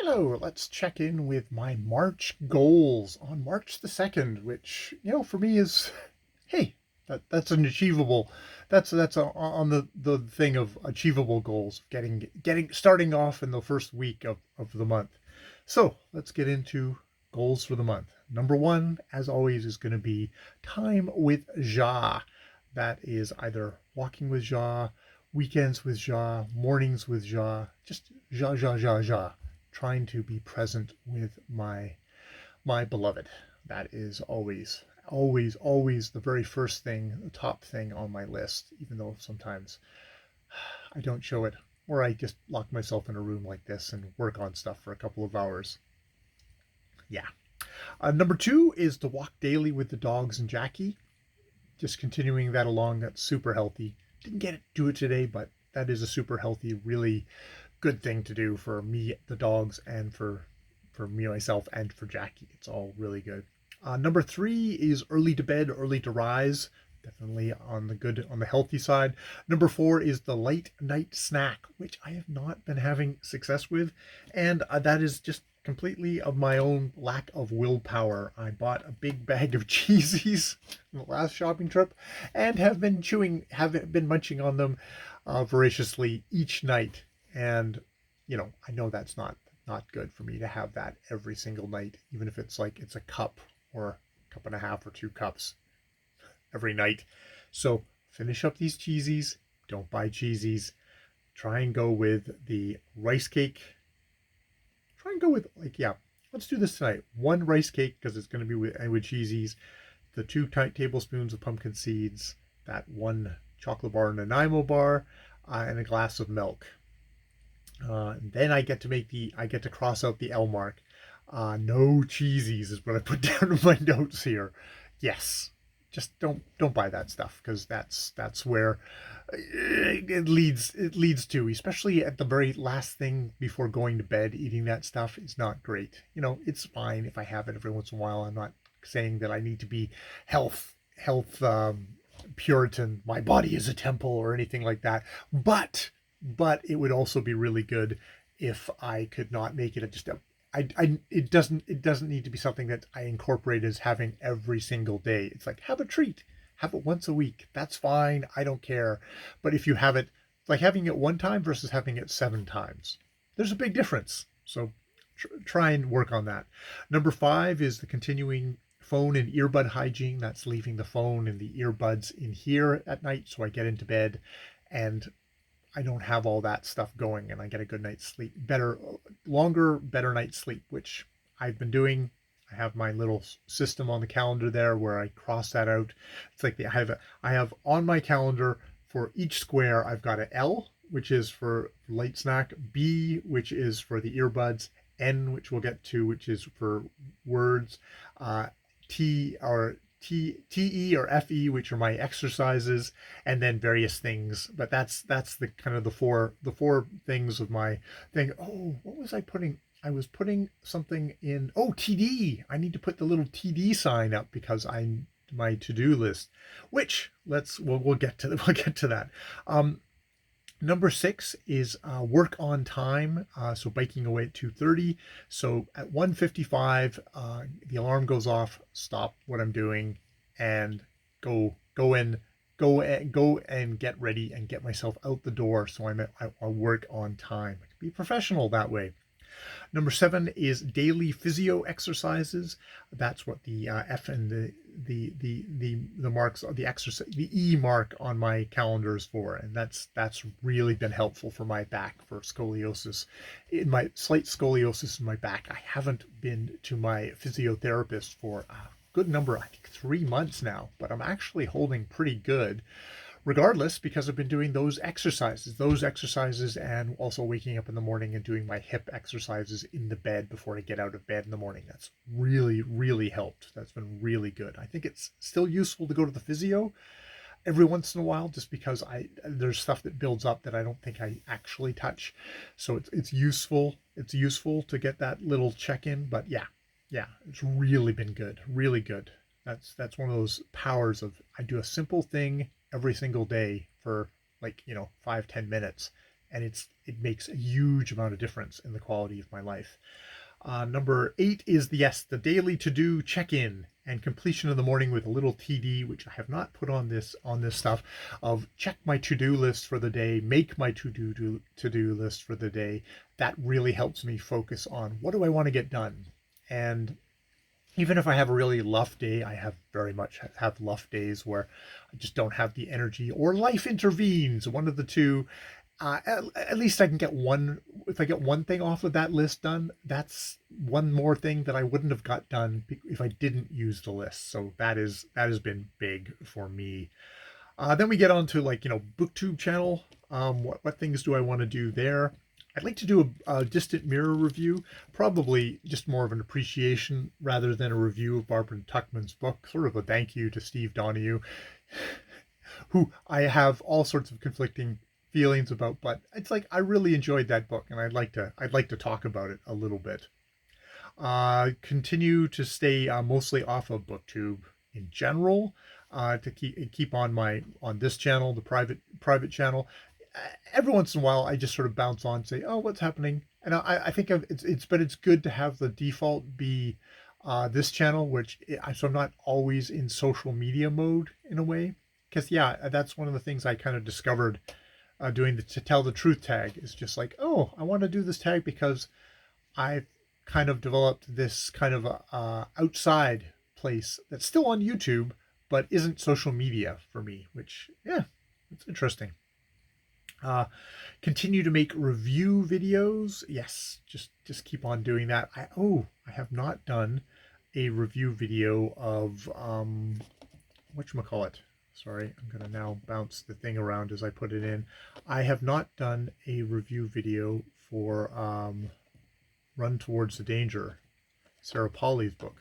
Hello, let's check in with my March goals on March the 2nd, which, for me is, hey, that's an achievable, on the thing of achievable goals, starting off in the first week of the month. So let's get into goals for the month. Number one, as always, is going to be time with Ja. That is either walking with Ja, weekends with Ja, mornings with Ja, just Ja, Ja, Ja, Ja, trying to be present with my beloved. That is always the very first thing, the top thing on my list, even though sometimes I don't show it, or I just lock myself in a room like this and work on stuff for a couple of hours. Yeah. Number two is to walk daily with the dogs and Jackie. Just continuing that along. That's super healthy. Didn't get to do it today, but that is a super healthy, really good thing to do for me, the dogs, and for me myself and for Jackie. It's all really good. Number three is early to bed, early to rise. Definitely on the healthy side. Number four is the late night snack, which I have not been having success with, and that is just completely of my own lack of willpower. I bought a big bag of cheesies in the last shopping trip, and have been munching on them voraciously each night. And I know that's not good for me to have that every single night, even if it's a cup or a cup and a half or 2 cups every night. So finish up these cheesies. Don't buy cheesies. Try and go with the rice cake. Try and go with let's do this tonight. One rice cake because it's going to be with cheesies. The 2 tablespoons of pumpkin seeds. That one chocolate bar and a Nanaimo bar, and a glass of milk. Then I get to cross out the L mark. No cheesies is what I put down in my notes here. Yes, just don't buy that stuff because that's where it leads to, especially at the very last thing before going to bed. Eating that stuff is not great. It's fine if I have it every once in a while. I'm not saying that I need to be health Puritan. My body is a temple or anything like that, but it would also be really good if I could not make it just a it doesn't need to be something that I incorporate as having every single day. It's like, have a treat, have it once a week. That's fine. I don't care. But if you have it, like having it one time versus having it 7 times, there's a big difference. So try and work on that. Number five is the continuing phone and earbud hygiene. That's leaving the phone and the earbuds in here at night so I get into bed and I don't have all that stuff going and I get a good night's sleep. Better night's sleep, which I've been doing. I have my little system on the calendar there where I cross that out. It's like I have on my calendar for each square, I've got an L, which is for light snack, B, which is for the earbuds, N, which we'll get to, which is for words, uh, T or TE or FE, which are my exercises, and then various things. But that's the kind of the four things of my thing. Oh, what was I putting? I was putting something in. Oh, TD. I need to put the little TD sign up because I my to-do list. Which we'll get to we'll get to that. Number six is work on time. So biking away at 2:30. So at 1:55, the alarm goes off. Stop what I'm doing and go and get ready and get myself out the door. So I work on time. I can be professional that way. Number seven is daily physio exercises. That's what the F and the marks, the exercise, the E mark on my calendar is for, and that's really been helpful for my back for scoliosis, in my slight scoliosis in my back. I haven't been to my physiotherapist for a good number, I think 3 months now, but I'm actually holding pretty good regardless, because I've been doing those exercises, and also waking up in the morning and doing my hip exercises in the bed before I get out of bed in the morning. That's really helped. That's been really good. I think it's still useful to go to the physio every once in a while, just because there's stuff that builds up that I don't think I actually touch. So it's useful. It's useful to get that little check in. But yeah, it's really been good. Really good. That's one of those powers of I do a simple thing every single day for 5-10 minutes, and it makes a huge amount of difference in the quality of my life. Number 8 is the daily to-do check-in and completion of the morning with a little TD, which I have not put on this stuff, of check my to-do list for the day, make my to-do list for the day. That really helps me focus on what do I want to get done. And even if I have a really luff day, I have very much have luff days where I just don't have the energy, or life intervenes, one of the two. At least I can get one. If I get one thing off of that list done, that's one more thing that I wouldn't have got done if I didn't use the list. So that has been big for me. Then we get on to, like, BookTube channel. What things do I want to do there? I'd like to do a Distant Mirror review, probably just more of an appreciation rather than a review of Barbara Tuchman's book, sort of a thank you to Steve Donahue, who I have all sorts of conflicting feelings about, but it's like I really enjoyed that book, and I'd like to talk about it a little bit. Continue to stay mostly off of BookTube in general, to keep on this channel, the private channel. Every once in a while, I just sort of bounce on and say, "Oh, what's happening?" And I think it's good to have the default be this channel, so I'm not always in social media mode in a way, because yeah, that's one of the things I kind of discovered doing the to tell the truth tag, is just like, oh, I want to do this tag because I've kind of developed this kind of outside place that's still on YouTube but isn't social media for me, which, yeah, it's interesting. Continue to make review videos. Yes, just keep on doing that. I have not done a review video of whatchamacallit. Sorry, I'm going to now bounce the thing around as I put it in. I have not done a review video for Run Towards the Danger, Sarah Polley's book.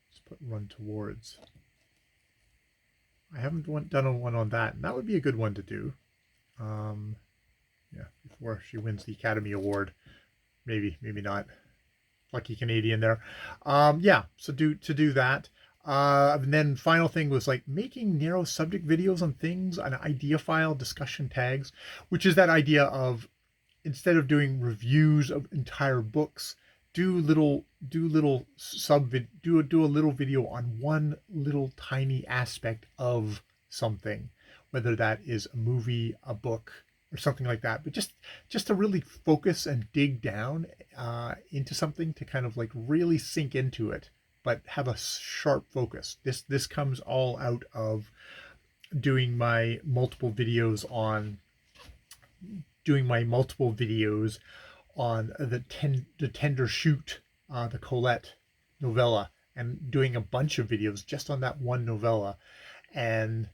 Let's put Run Towards. I haven't done one on that, and that would be a good one to do. Yeah, before she wins the Academy Award. Maybe not. Lucky Canadian there. Yeah, so to do that. And then final thing was like making narrow subject videos on things, an idea file, discussion tags, which is that idea of, instead of doing reviews of entire books, do a little video on one little tiny aspect of something, whether that is a movie, a book, or something like that. But just to really focus and dig down into something, to kind of like really sink into it, but have a sharp focus. This comes all out of doing my multiple videos on the Tender Shoot, the Colette novella, and doing a bunch of videos just on that one novella. And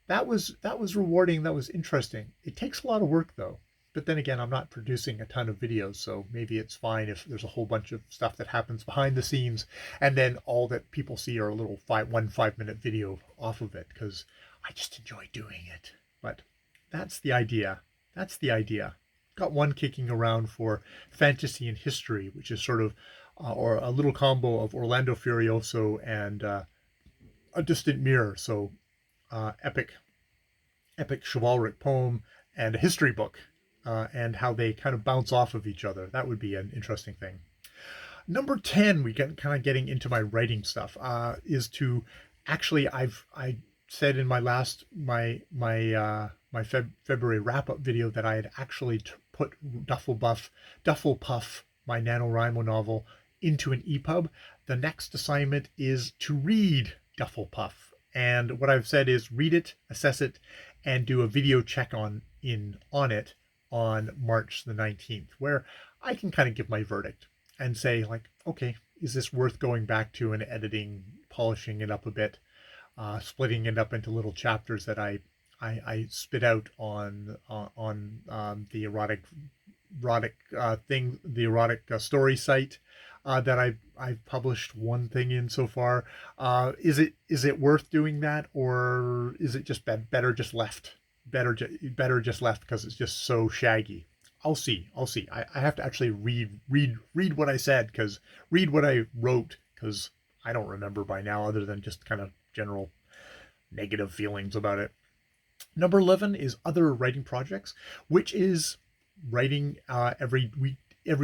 that was rewarding. That was interesting. It takes a lot of work though. But then again, I'm not producing a ton of videos, so maybe it's fine if there's a whole bunch of stuff that happens behind the scenes, and then all that people see are a little 5-minute video off of it, because I just enjoy doing it. But that's the idea. Got one kicking around for fantasy and history, which is sort of, or a little combo of Orlando Furioso and A Distant Mirror. So epic chivalric poem and a history book. And how they kind of bounce off of each other. That would be an interesting thing. Number 10, we get kind of getting into my writing stuff, is to actually, I said in my last, my February wrap-up video, that I had actually put Duffel Puff, my NaNoWriMo novel, into an EPUB. The next assignment is to read Duffel Puff. And what I've said is read it, assess it, and do a video check on it on March the 19th, where I can kind of give my verdict and say, like, okay, is this worth going back to and editing, polishing it up a bit, splitting it up into little chapters that I spit out on the erotic thing, the erotic story site that I've published one thing in so far. Is it worth doing that, or is it just better just left? Better just left because it's just so shaggy. I'll see. I have to actually read what I said, read what I wrote, because I don't remember by now, other than just kind of general negative feelings about it. Number 11 is other writing projects, which is writing every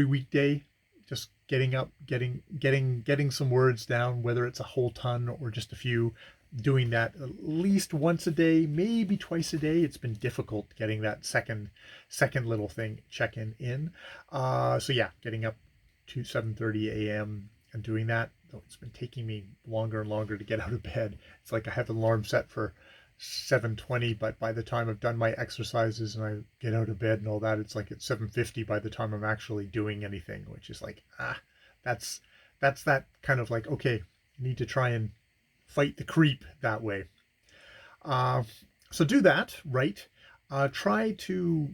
weekday, just getting up, getting some words down, whether it's a whole ton or just a few. Doing that at least once a day, maybe twice a day. It's been difficult getting that second little thing check in. So yeah, getting up to 7:30 a.m. and doing that. Though it's been taking me longer and longer to get out of bed. It's like I have an alarm set for 7:20, but by the time I've done my exercises and I get out of bed and all that, it's like it's 7:50 by the time I'm actually doing anything, which is like, that's that kind of like, okay, I need to try and fight the creep that way. Uh, so do that, right? Try to,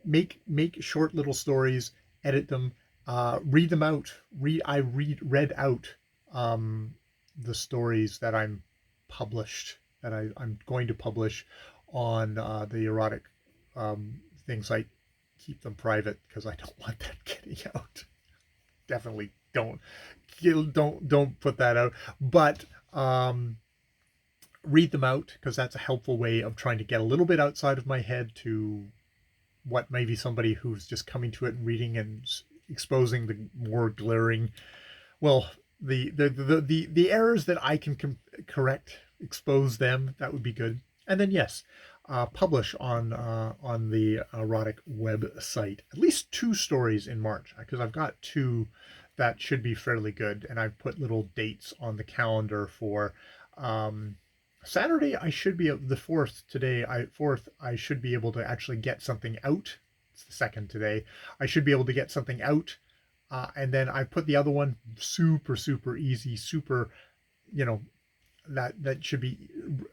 make short little stories, edit them, read them out. Read out the stories that I'm going to publish on the erotic things. I keep them private because I don't want that getting out. Definitely don't put that out. But read them out because that's a helpful way of trying to get a little bit outside of my head to what maybe somebody who's just coming to it and reading and exposing the more glaring, well, the errors that I can correct, expose them. That would be good. And then yes, publish on the erotic website at least 2 stories in March, because I've got 2 that should be fairly good, and I've put little dates on the calendar for Saturday. I should be the 4th today. I should be able to actually get something out. It's the 2nd today. I should be able to get something out, and then I put the other one super easy, super, you know, that should be,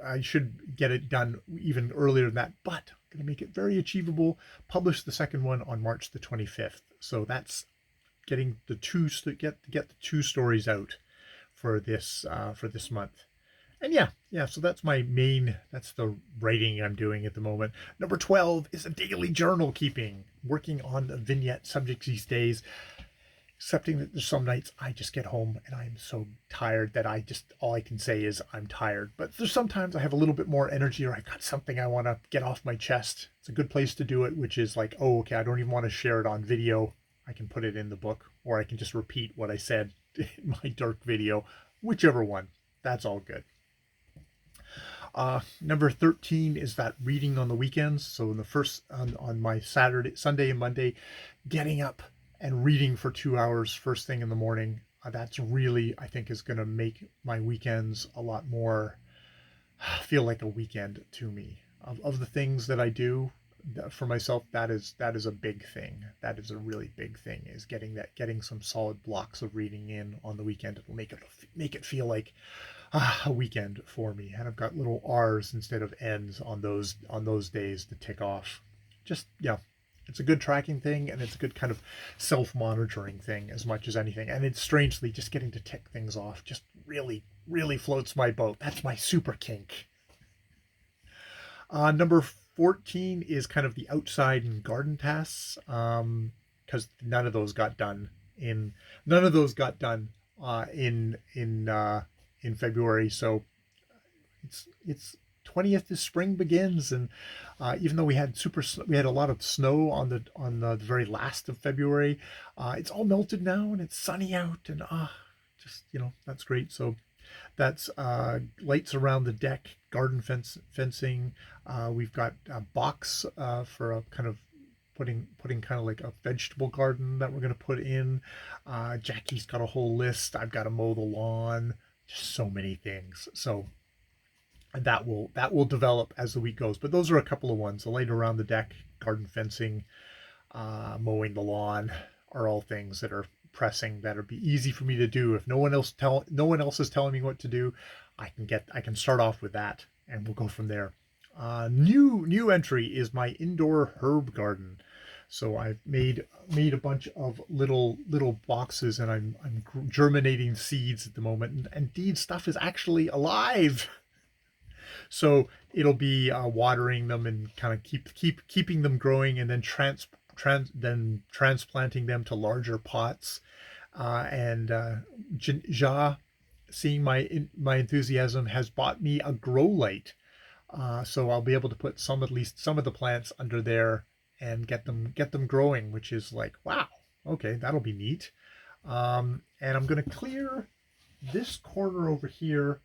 I should get it done even earlier than that, but I'm going to make it very achievable. Publish the second one on March the 25th. So that's getting the get the 2 stories out for this month. And yeah, so that's that's the writing I'm doing at the moment. Number 12 is a daily journal keeping, working on the vignette subjects these days. Excepting that there's some nights I just get home and I'm so tired that all I can say is I'm tired. But there's sometimes I have a little bit more energy, or I've got something I want to get off my chest. It's a good place to do it, which is like, oh, okay, I don't even want to share it on video. I can put it in the book, or I can just repeat what I said in my dark video, whichever one. That's all good. Number 13 is that reading on the weekends. So in the first on my Sunday and Monday, getting up and reading for 2 hours first thing in the morning. That's really, I think, is going to make my weekends a lot more feel like a weekend to me. Of the things that I do for myself, that is a big thing. That is a really big thing, is getting some solid blocks of reading in on the weekend. It'll make it feel like a weekend for me. And I've got little R's instead of N's on those days to tick off. Just, yeah. It's a good tracking thing, and it's a good kind of self-monitoring thing as much as anything. And it's strangely just getting to tick things off just really, really floats my boat. That's my super kink. Number 14 is kind of the outside and garden tasks, because none of those got done in February. So it's 20th is spring begins, and even though we had a lot of snow on the very last of February, it's all melted now and it's sunny out, and just, that's great. So that's lights around the deck, garden fencing. We've got a box for a kind of putting kind of like a vegetable garden that we're going to put in. Jackie's got a whole list. I've got to mow the lawn. Just so many things. So that will develop as the week goes. But those are a couple of ones. The light around the deck, garden fencing, mowing the lawn are all things that are pressing, that would be easy for me to do. If no one else is telling me what to do, I can start off with that, and we'll go from there. New entry is my indoor herb garden. So I've made a bunch of little boxes, and I'm germinating seeds at the moment. And indeed, stuff is actually alive. So it'll be watering them and kind of keeping them growing, and then then transplanting them to larger pots. And Ja, seeing my enthusiasm, has bought me a grow light. So I'll be able to put at least some of the plants under there and get them growing, which is like, wow, okay, that'll be neat. And I'm going to clear this corner over here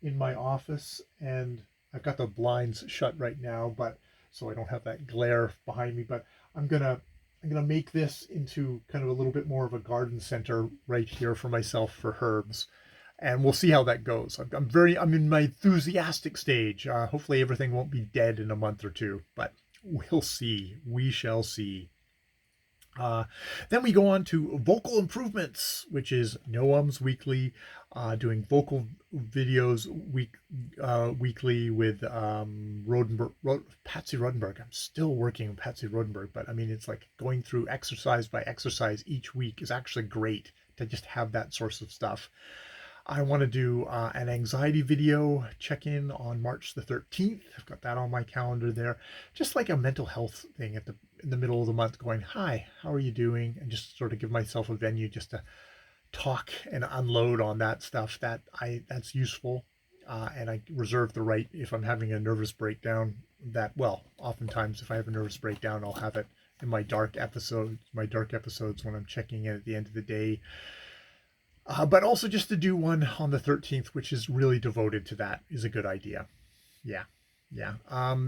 in my office, and I've got the blinds shut right now, but so I don't have that glare behind me. But I'm gonna make this into kind of a little bit more of a garden center right here for myself for herbs, and we'll see how that goes. I'm in my enthusiastic stage. Hopefully everything won't be dead in a month or two, but we'll see. We shall see. Uh, then we go on to vocal improvements, which is Noam's Weekly, doing vocal videos weekly with Patsy Rodenberg. I'm still working with Patsy Rodenberg, but I mean, it's like going through exercise by exercise each week is actually great to just have that source of stuff. I want to do an anxiety video check-in on March the 13th. I've got that on my calendar there. Just like a mental health thing in the middle of the month, going, hi, how are you doing? And just sort of give myself a venue just to talk and unload on that stuff that's useful. And I reserve the right, if I'm having a nervous breakdown, that, well, oftentimes if I have a nervous breakdown, I'll have it in my dark episodes when I'm checking in at the end of the day. But also just to do one on the 13th, which is really devoted to that, is a good idea. Yeah. Yeah.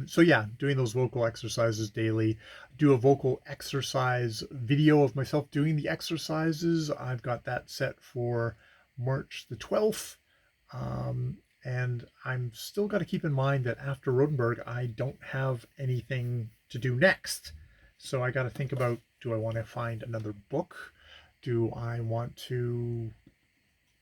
So yeah, doing those vocal exercises daily. Do a vocal exercise video of myself doing the exercises. I've got that set for March the 12th. And I'm still got to keep in mind that after Rodenberg, I don't have anything to do next. So I got to think about, do I want to find another book? Do I want to,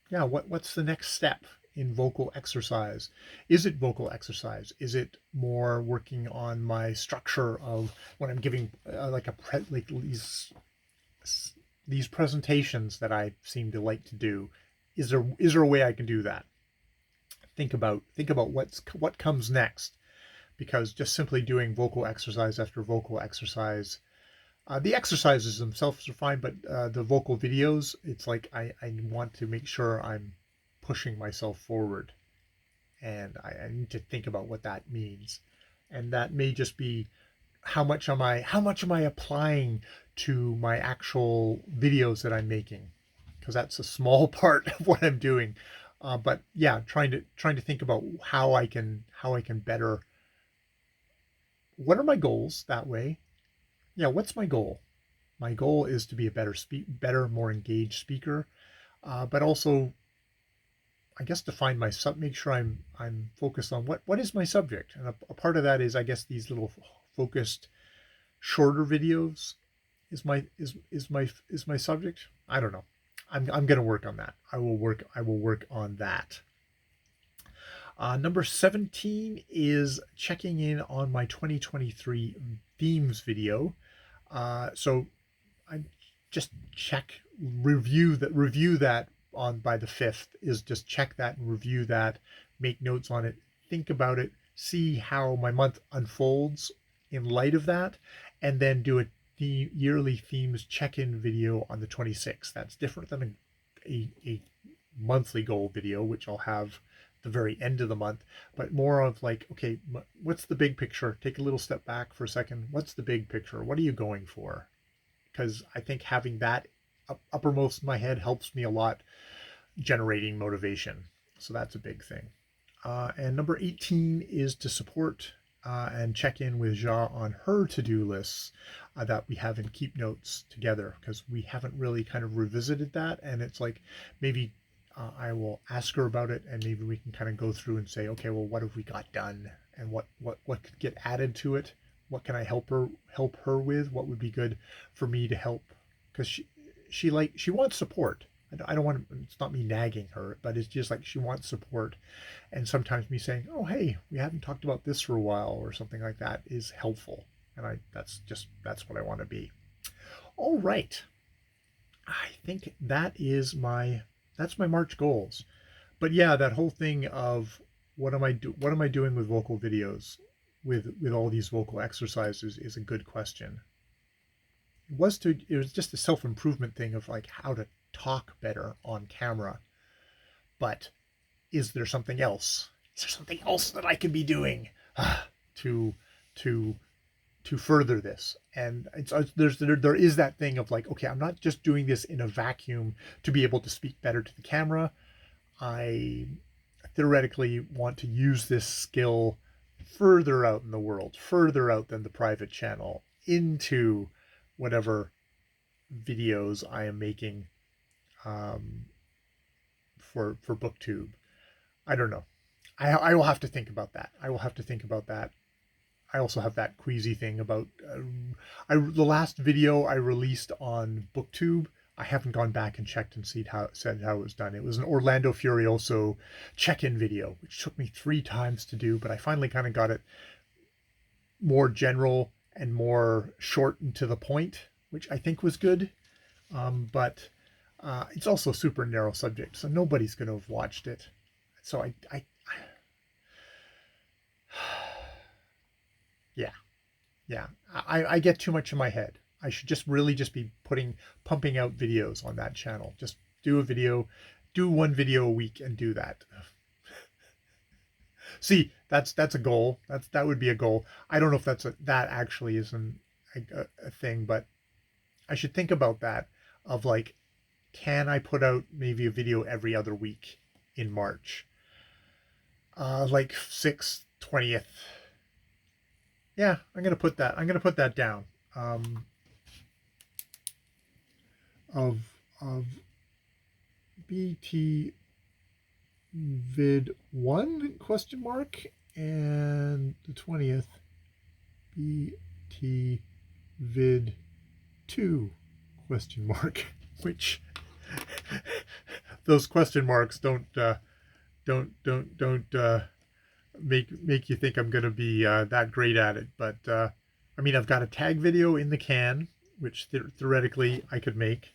yeah, what's the next step in vocal exercise? Is it vocal exercise? Is it more working on my structure of when I'm giving like these presentations that I seem to like to do? Is there a way I can do that? Think about what comes next, because just simply doing vocal exercise after vocal exercise, the exercises themselves are fine, but the vocal videos, it's like I want to make sure I'm pushing myself forward, and I need to think about what that means, and that may just be how much am I applying to my actual videos that I'm making, because that's a small part of what I'm doing. But yeah, trying to think about how I can better. What are my goals that way? Yeah, what's my goal? My goal is to be a better, more engaged speaker, but also, I guess, to find make sure I'm focused on what is my subject, and a part of that is, I guess, these little focused, shorter videos is my subject. I don't know. I'm going to work on that. I will work on that. Number 17 is checking in on my 2023 themes video. So I just review that on by the 5th, is just check that and review that, make notes on it, think about it, see how my month unfolds in light of that, and then do the yearly themes check-in video on the 26th. That's different than a monthly goal video, which I'll have the very end of the month, but more of like, okay, what's the big picture? Take a little step back for a second. What's the big picture? What are you going for? Because I think having that uppermost in my head helps me a lot, generating motivation. So that's a big thing. And number 18 is to support and check in with Ja on her to-do lists that we have in Keep Notes together, because we haven't really kind of revisited that. And it's like, maybe I will ask her about it, and maybe we can kind of go through and say, okay, well, what have we got done, and what could get added to it? What can I help her with? What would be good for me to help? Because she wants support. I don't want to, it's not me nagging her, but it's just like she wants support. And sometimes me saying, oh, hey, we haven't talked about this for a while, or something like that, is helpful. And that's what I want to be. All right. I think that's my March goals. But yeah, that whole thing of what am I doing with vocal videos, with all these vocal exercises, is a good question. It was just a self-improvement thing of like how to talk better on camera. But is there something else? Is there something else that I can be doing to to further this. And there is that thing of like, okay, I'm not just doing this in a vacuum to be able to speak better to the camera. I theoretically want to use this skill further out in the world, further out than the private channel, into whatever videos I am making um, for BookTube. I don't know. I will have to think about that. I will have to think about that. I also have that queasy thing about the last video I released on BookTube. I haven't gone back and checked and said how it was done. It was an Orlando Furioso check-in video, which took me 3 times to do, but I finally kind of got it more general and more short and to the point, which I think was good. But it's also a super narrow subject, so nobody's going to have watched it. So yeah, I get too much in my head. I should just really just be pumping out videos on that channel. Just do one video a week and do that. See, that's a goal. That would be a goal. I don't know if that actually isn't a thing, but I should think about that of like, can I put out maybe a video every other week in March? Like 6th, 20th. Yeah, I'm gonna put that down. Of BT vid 1 question mark, and the 20th BT vid 2 question mark, which those question marks don't make you think I'm going to be that great at it. But I mean, I've got a tag video in the can, which theoretically I could make.